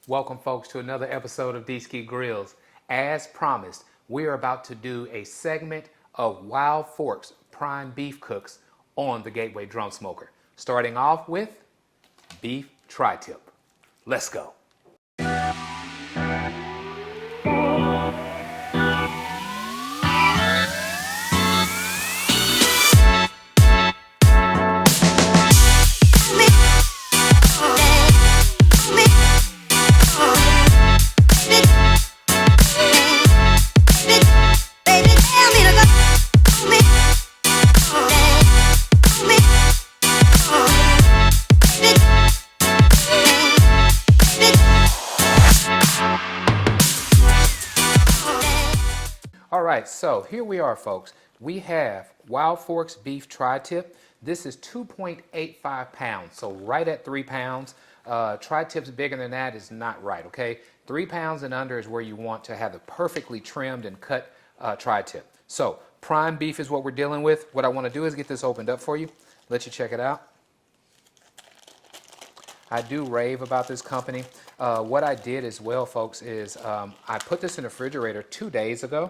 Welcome, folks, to another episode of Dski Grills. As promised, we are about to do a segment of Wild Forks prime beef cooks on the Gateway Drum Smoker. Starting off with beef tri-tip. Let's go. All right, so here we are, folks. We have Wild Forks beef tri-tip. This is 2.85 pounds, so right at 3 pounds. Tri-tips bigger than that is not right, okay? 3 pounds and under is where you want to have the perfectly trimmed and cut tri-tip. So prime beef is what we're dealing with. What I want to do is get this opened up for you, let you check it out. I do rave about this company. What I did as well, folks, is I put this in the refrigerator 2 days ago.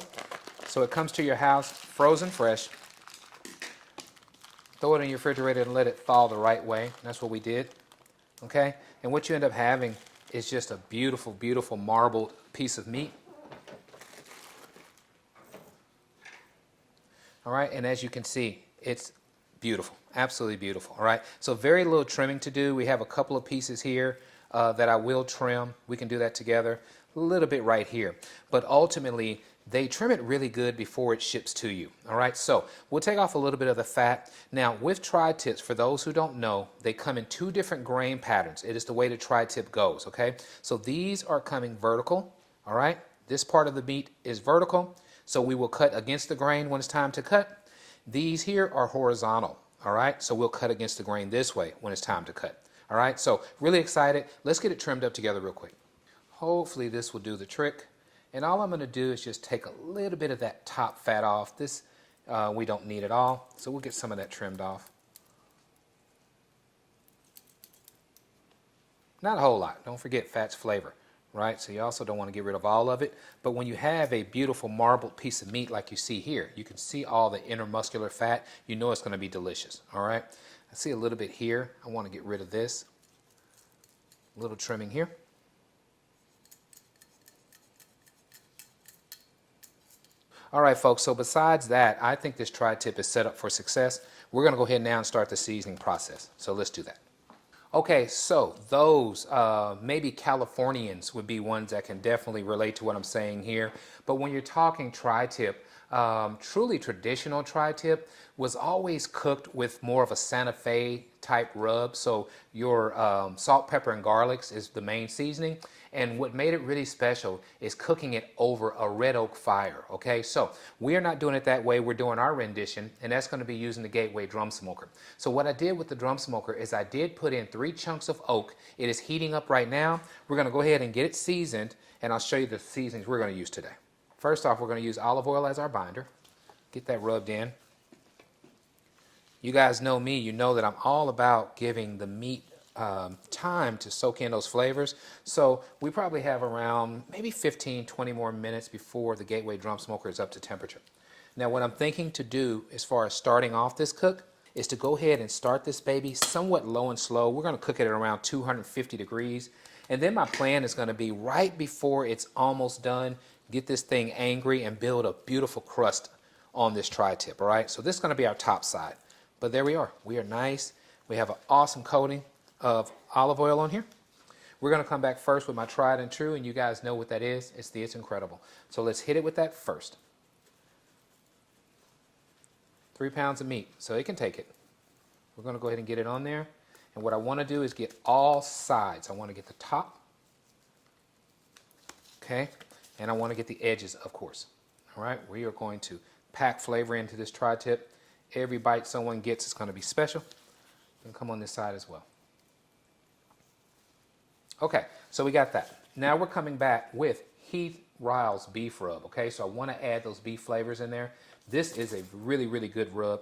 So it comes to your house frozen fresh. Throw it in your refrigerator and let it thaw the right way. That's what we did. Okay? And what you end up having is just a beautiful, beautiful marbled piece of meat. All right? And as you can see, it's beautiful. Absolutely beautiful. All right? So very little trimming to do. We have a couple of pieces here that I will trim. We can do that together. A little bit right here. But ultimately, they trim it really good before it ships to you. All right, so we'll take off a little bit of the fat. Now, with tri-tips, for those who don't know, they come in 2 different grain patterns. It is the way the tri-tip goes, okay? So these are coming vertical, all right? This part of the meat is vertical, so we will cut against the grain when it's time to cut. These here are horizontal, all right? So we'll cut against the grain this way when it's time to cut, all right? So really excited. Let's get it trimmed up together real quick. Hopefully this will do the trick. And all I'm going to do is just take a little bit of that top fat off. This we don't need it all, so we'll get some of that trimmed off. Not a whole lot. Don't forget fat's flavor, right? So you also don't want to get rid of all of it. But when you have a beautiful marbled piece of meat like you see here, you can see all the intermuscular fat. You know it's going to be delicious, all right? I see a little bit here. I want to get rid of this. A little trimming here. All right, folks, so besides that, I think this tri-tip is set up for success. We're going to go ahead now and start the seasoning process. So let's do that. Okay, so those maybe Californians would be ones that can definitely relate to what I'm saying here. But when you're talking tri-tip, truly traditional tri-tip was always cooked with more of a Santa Fe type rub. So your salt, pepper, and garlics is the main seasoning. And what made it really special is cooking it over a red oak fire, okay? So we are not doing it that way. We're doing our rendition, and that's going to be using the Gateway Drum Smoker. So what I did with the drum smoker is I did put in 3 chunks of oak. It is heating up right now. We're going to go ahead and get it seasoned, and I'll show you the seasonings we're going to use today. First off, we're going to use olive oil as our binder. Get that rubbed in. You guys know me. You know that I'm all about giving the meat time to soak in those flavors. So we probably have around maybe 15-20 more minutes before the Gateway Drum Smoker is up to temperature. Now what I'm thinking to do as far as starting off this cook is to go ahead and start this baby somewhat low and slow. We're going to cook it at around 250 degrees. And then my plan is going to be right before it's almost done, get this thing angry and build a beautiful crust on this tri-tip, all right? So this is going to be our top side. But there we are. We are nice. We have an awesome coating of olive oil on here. We're going to come back first with my tried and true, and you guys know what that is. It's incredible. So let's hit it with that first. 3 pounds of meat, so it can take it. We're going to go ahead and get it on there. And what I want to do is get all sides. I want to get the top, okay? And I want to get the edges, of course. All right, we are going to pack flavor into this tri-tip. Every bite someone gets is going to be special. And come on this side as well. Okay, so we got that. Now we're coming back with Heath Riles beef rub, okay? So I want to add those beef flavors in there. This is a really, really good rub.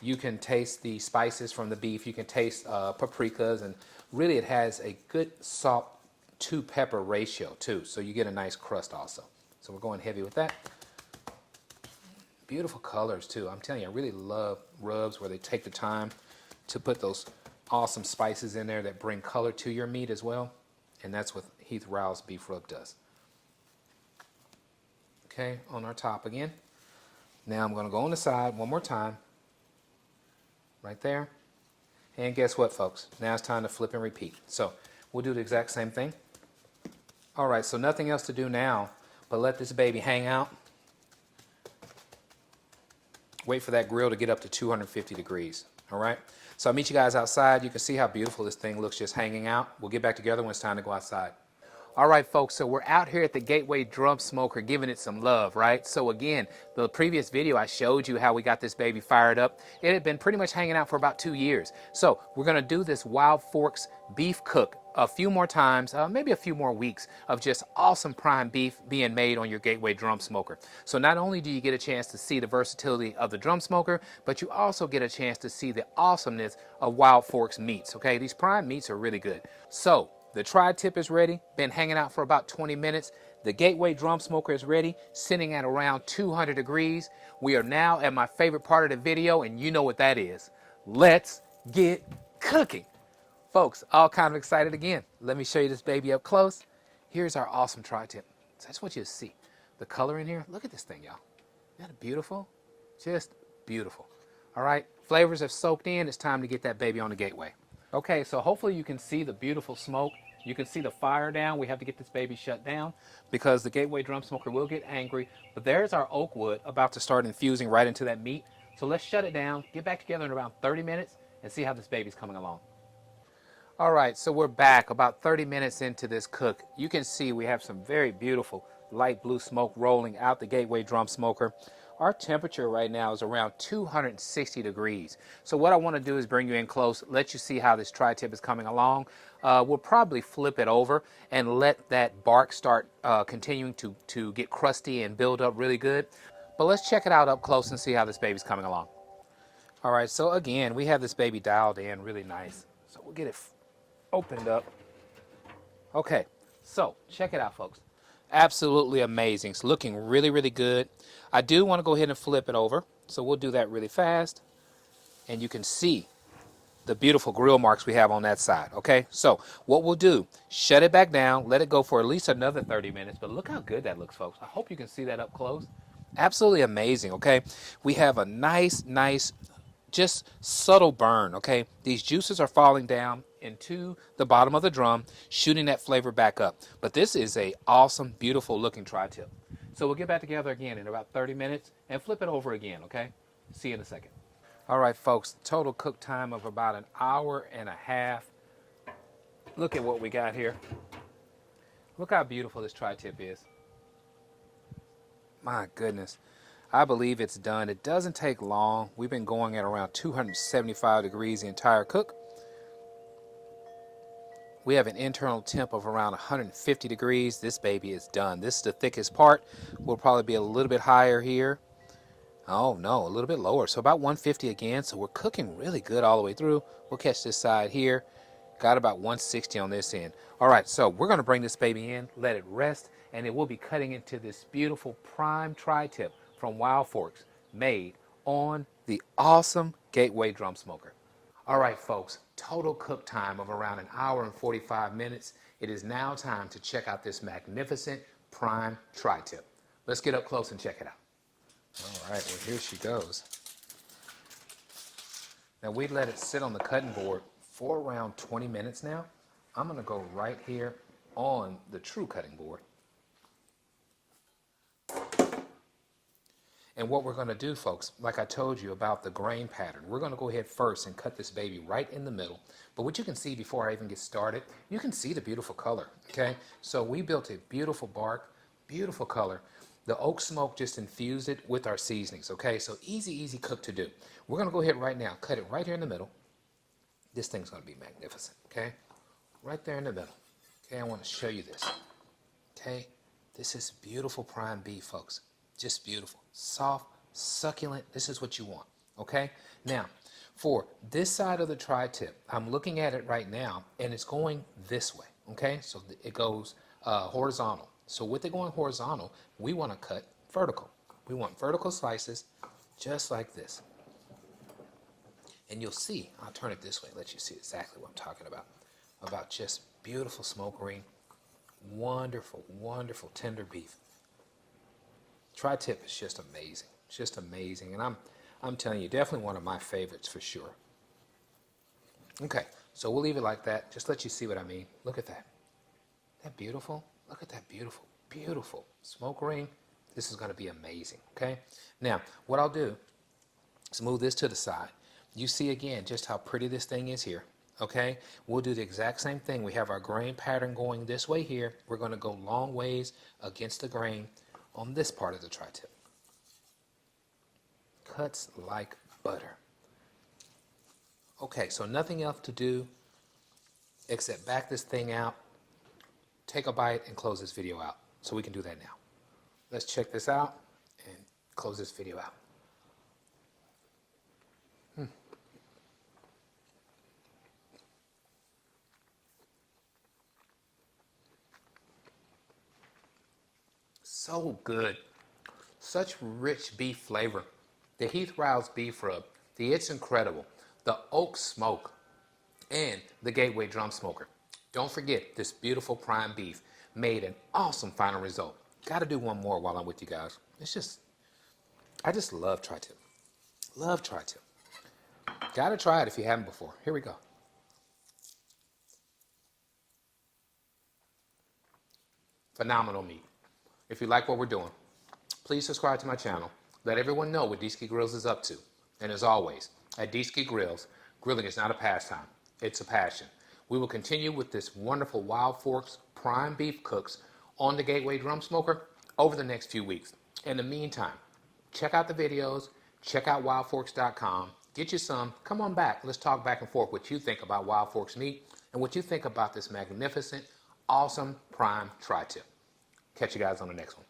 You can taste the spices from the beef. You can taste paprikas, and really it has a good salt to pepper ratio too, so you get a nice crust also. So we're going heavy with that. Beautiful colors too. I'm telling you, I really love rubs where they take the time to put those awesome spices in there that bring color to your meat as well. And that's what Heath Rowell's beef rub does. Okay, on our top again. Now I'm going to go on the side one more time. Right there. And guess what, folks? Now it's time to flip and repeat. So we'll do the exact same thing. All right, so nothing else to do now but let this baby hang out. Wait for that grill to get up to 250 degrees. All right, so I'll meet you guys outside. You can see how beautiful this thing looks just hanging out. We'll get back together when it's time to go outside. All right, folks, so we're out here at the Gateway Drum Smoker giving it some love, right? So again, the previous video I showed you how we got this baby fired up. It had been pretty much hanging out for about 2 years. So we're going to do this Wild Forks beef cook a few more times, maybe a few more weeks of just awesome prime beef being made on your Gateway Drum Smoker. So not only do you get a chance to see the versatility of the drum smoker, but you also get a chance to see the awesomeness of Wild Forks meats, okay? These prime meats are really good. So the tri-tip is ready, been hanging out for about 20 minutes. The Gateway Drum Smoker is ready, sitting at around 200 degrees. We are now at my favorite part of the video, and you know what that is. Let's get cooking. Folks, all kind of excited again. Let me show you this baby up close. Here's our awesome tri-tip. So I just want you to see the color in here. Look at this thing, y'all. Isn't that beautiful? Just beautiful. All right, flavors have soaked in. It's time to get that baby on the Gateway. Okay, so hopefully you can see the beautiful smoke. You can see the fire down. We have to get this baby shut down because the Gateway Drum Smoker will get angry. But there's our oak wood about to start infusing right into that meat. So let's shut it down, get back together in around 30 minutes and see how this baby's coming along. All right, so we're back about 30 minutes into this cook. You can see we have some very beautiful light blue smoke rolling out the Gateway Drum Smoker. Our temperature right now is around 260 degrees. So what I want to do is bring you in close, let you see how this tri-tip is coming along. We'll probably flip it over and let that bark start continuing to get crusty and build up really good. But let's check it out up close and see how this baby's coming along. All right, so again, we have this baby dialed in really nice. So we'll get it opened up. Okay, so check it out, folks. Absolutely amazing. It's looking really, really good. I do want to go ahead and flip it over. So we'll do that really fast. And you can see the beautiful grill marks we have on that side. Okay, so what we'll do, shut it back down, let it go for at least another 30 minutes. But look how good that looks, folks. I hope you can see that up close. Absolutely amazing, okay? We have a nice, just subtle burn, okay? These juices are falling down into the bottom of the drum, shooting that flavor back up. But this is a awesome, beautiful looking tri-tip. So we'll get back together again in about 30 minutes and flip it over again, okay? See you in a second. All right, folks, total cook time of about an hour and a half. Look at what we got here. Look how beautiful this tri-tip is. My goodness. I believe it's done. It doesn't take long. We've been going at around 275 degrees the entire cook. We have an internal temp of around 150 degrees. This baby is done. This is the thickest part. We'll probably be a little bit higher here. Oh no, a little bit lower. So about 150 again. So we're cooking really good all the way through. We'll catch this side here. Got about 160 on this end. All right, so we're going to bring this baby in, let it rest, and it will be cutting into this beautiful prime tri-tip from Wild Forks, made on the awesome Gateway Drum Smoker. All right, folks, total cook time of around an hour and 45 minutes. It is now time to check out this magnificent prime tri-tip. Let's get up close and check it out. All right, well, here she goes. Now, we let it sit on the cutting board for around 20 minutes now. I'm going to go right here on the true cutting board. And what we're going to do, folks, like I told you about the grain pattern, we're going to go ahead first and cut this baby right in the middle. But what you can see before I even get started, you can see the beautiful color, okay? So we built a beautiful bark, beautiful color. The oak smoke just infused it with our seasonings, okay? So easy cook to do. We're going to go ahead right now, cut it right here in the middle. This thing's going to be magnificent, okay? Right there in the middle. Okay, I want to show you this, okay? This is beautiful prime beef, folks. Just beautiful. Soft, succulent. This is what you want, okay? Now, for this side of the tri-tip, I'm looking at it right now, and it's going this way, Okay, so it goes horizontal. So with it going horizontal, we want to cut vertical. We want vertical slices just like this. And you'll see, I'll turn it this way, let you see exactly what I'm talking about just beautiful smoke ring, wonderful, wonderful tender beef. Tri-tip is just amazing, just amazing. And I'm telling you, definitely one of my favorites for sure. Okay, so we'll leave it like that. Just let you see what I mean. Look at that. That beautiful? Look at that beautiful, beautiful smoke ring. This is going to be amazing, okay? Now, what I'll do is move this to the side. You see again just how pretty this thing is here, okay? We'll do the exact same thing. We have our grain pattern going this way here. We're going to go long ways against the grain on this part of the tri-tip. Cuts like butter. Okay, so nothing else to do except back this thing out, take a bite, and close this video out. So we can do that now. Let's check this out and close this video out. So good. Such rich beef flavor. The Heath Rouse beef rub, the It's Incredible, the oak smoke, and the Gateway drum smoker. Don't forget this beautiful prime beef made an awesome final result. Got to do one more while I'm with you guys. I just love tri-tip. Love tri-tip. Got to try it if you haven't before. Here we go. Phenomenal meat. If you like what we're doing, please subscribe to my channel. Let everyone know what Dski Grills is up to. And as always, at Dski Grills, grilling is not a pastime. It's a passion. We will continue with this wonderful Wild Forks prime beef cooks on the Gateway drum smoker over the next few weeks. In the meantime, check out the videos, check out wildforks.com, get you some, come on back, let's talk back and forth what you think about Wild Forks meat and what you think about this magnificent, awesome prime tri-tip. Catch you guys on the next one.